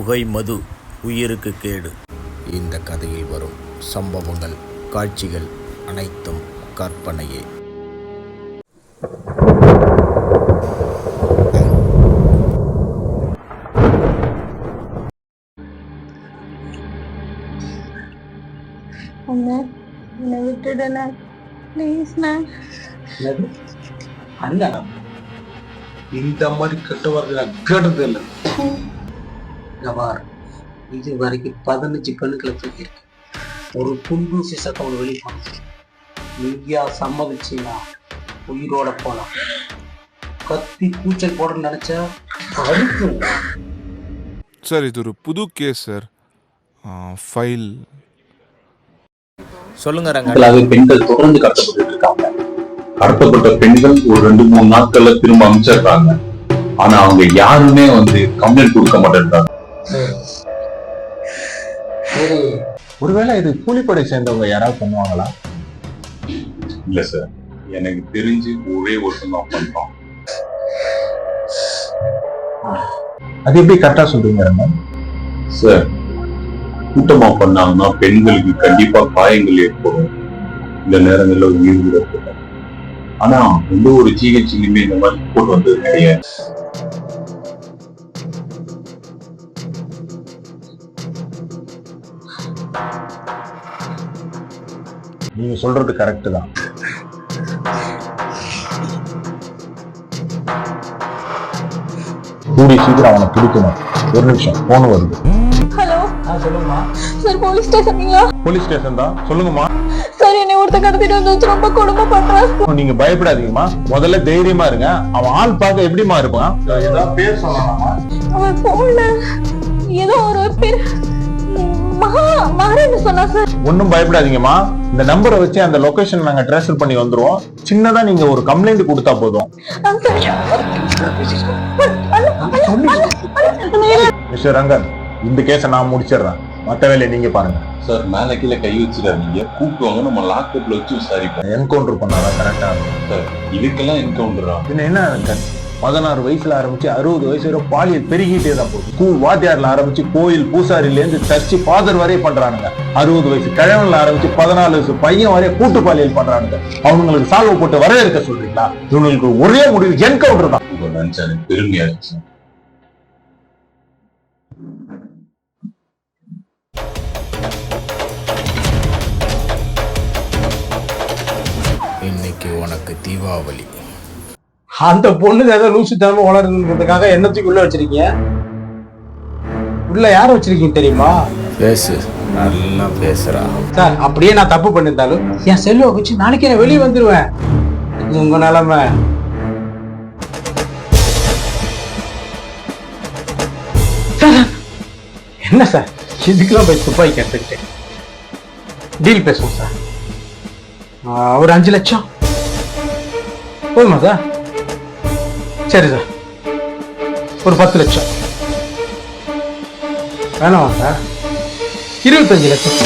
புகை மது உயிருக்கு கேடு. இந்த கதையில் வரும் சம்பவங்கள், காட்சிகள் அனைத்தும் கற்பனையே. என்னை விட்டுடுண்ணா ப்ளீஸ்ண்ணா. அண்ணா இந்த மாதிரி கெட்டவர்கள் நான் கேட்டது இல்லை. இது வரைக்கும் 15 பெண்களை தூக்கியிருக்கு. ஒரு துண்டு சிசத்தை அவனை வெளியே போனோம். நீயா சம்மதிச்சின்னா உயிரோட போலாம். கத்தி கூச்சல் போட நினைச்சா அழுத்து. சார், இது ஒரு புது கேஸ் சார். ஃபைல் சொல்லுங்க ரங்க. பெண்கள் தொடர்ந்து கடத்தப்பட்டு இருக்காங்க. கடத்தப்பட்ட பெண்கள் ஒரு 2-3 நாட்கள்ல திரும்ப அமைச்சிடுறாங்க. ஆனா அவங்க யாருமே கம்ப்ளைண்ட் கொடுக்க மாட்டேன்றாங்க. ஒருவேளை இது கூலிப்படை சேர்ந்தவங்க யாராவது பண்ணுவாங்களா? இல்ல சார், எனக்கு தெரிஞ்சு ஒரே ஒருத்தன் தான் பண்றோம். அது எப்படி கரெக்டா சொல்றீங்க சார்? கூட்டமா பண்ணாங்கன்னா பெண்களுக்கு கண்டிப்பா காயங்கள் ஏற்படும், இந்த நேரங்கள்ல உயிர் ஏற்படும். ஆனா எந்த ஒரு ஜிஹெச்லயுமே இந்த மாதிரி ரிப்போர்ட் வந்தது கிடையாது. நீங்க சொல்றது கரெக்ட் தான். கூடி சீக்கிரம் அவனை பிடிக்கணும். ஒரு நிமிஷம், போன் வருது. ஹலோ, சொல்லுங்கம்மா. சார் போலீஸ் ஸ்டேஷன்ங்களா? போலீஸ் ஸ்டேஷன் தான். சொல்லுங்கம்மா. சார், என்னை ஒருத்த கடத்திட்டு வந்து ரொம்ப கொடுமை பண்றான். நீங்க பயப்படாதீங்கம்மா, முதல்ல தைரியமா இருங்க. அவன் ஆள் பார்க்க எப்படிமா இருப்பான்? ஏதாவது பேர் சொல்லலாமா? அவன் போன்ல ஏதோ ஒரு பேர் மகான்னு சொன்னா சார். ஒன்னும் பயப்படாதீங்கம்மா, இந்த நம்பரை வச்சு அந்த லொகேஷன் நாங்க ட்ரேஸ் பண்ணி வந்துருவோம். சின்னதா நீங்க ஒரு கம்ப்ளைண்ட் கொடுத்தா போதும். மிஸ்டர் ரங்கன், இந்த கேஸை நான் முடிச்சிடுறேன். மற்ற வேலையை நீங்க பாருங்க. சார், மேல கீழே கை வச்சிடாதீங்க. கூப்பிடுவாங்க, நம்ம லாக்அப்ல வச்சு விசாரிப்போம். என்கவுண்டர் பண்ணாதான் கரெக்டா இருக்கும். சார், இதுக்கெல்லாம் என்கவுண்டரா? பின்ன என்ன ரங்கன், 16 வயசுல ஆரம்பிச்சு 60 வயசு வரை பாலியல் பெருகிட்டே தான் போகுது. ஸ்கூல் வாத்தியார்ல ஆரம்பிச்சு கோயில் பூசாரில இருந்து சர்ச்சு ஃபாதர் வரைய பண்றானுங்க. 60 வயசு கிழவன்ல ஆரம்பிச்சு 14 வயசு பையன் வரைய கூட்டு பாலியல் பண்றானுங்க. அவங்களுக்கு சால்வ போட்டு வரவேற்க சொல்றீங்களா? இவங்களுக்கு ஒரே முடிவு என்கவுண்டர் தான். உங்க நினைச்சா எனக்கு பெருமையா இருந்துச்சு. இன்னைக்கு உனக்கு தீபாவளி. அந்த பொண்ணுக்கு ஏதோ லூசு தரமா வளருதுன்றதுக்காக என்னத்துக்கு உள்ள வச்சிருக்கீங்க? உள்ள யார வச்சிருக்கீங்க தெரியுமா? பேசு, நல்லா பேசுறா. சார், அப்படியே நான் தப்பு பண்ணிருந்தாலும் என் செல்லுவை வச்சு நாளைக்கு நான் வெளியே வந்துருவேன். இது உங்க நிலைமை. என்ன சார், இதுக்கெல்லாம் போய் துப்பாக்கி எடுத்துக்கிட்டேன். டீல் பேசுவோம் சார். ஒரு 5 லட்சம் போதுமா சார்? சரி சார், ஒரு 10 லட்சம் வேணாமா சார்? 25 லட்சம்.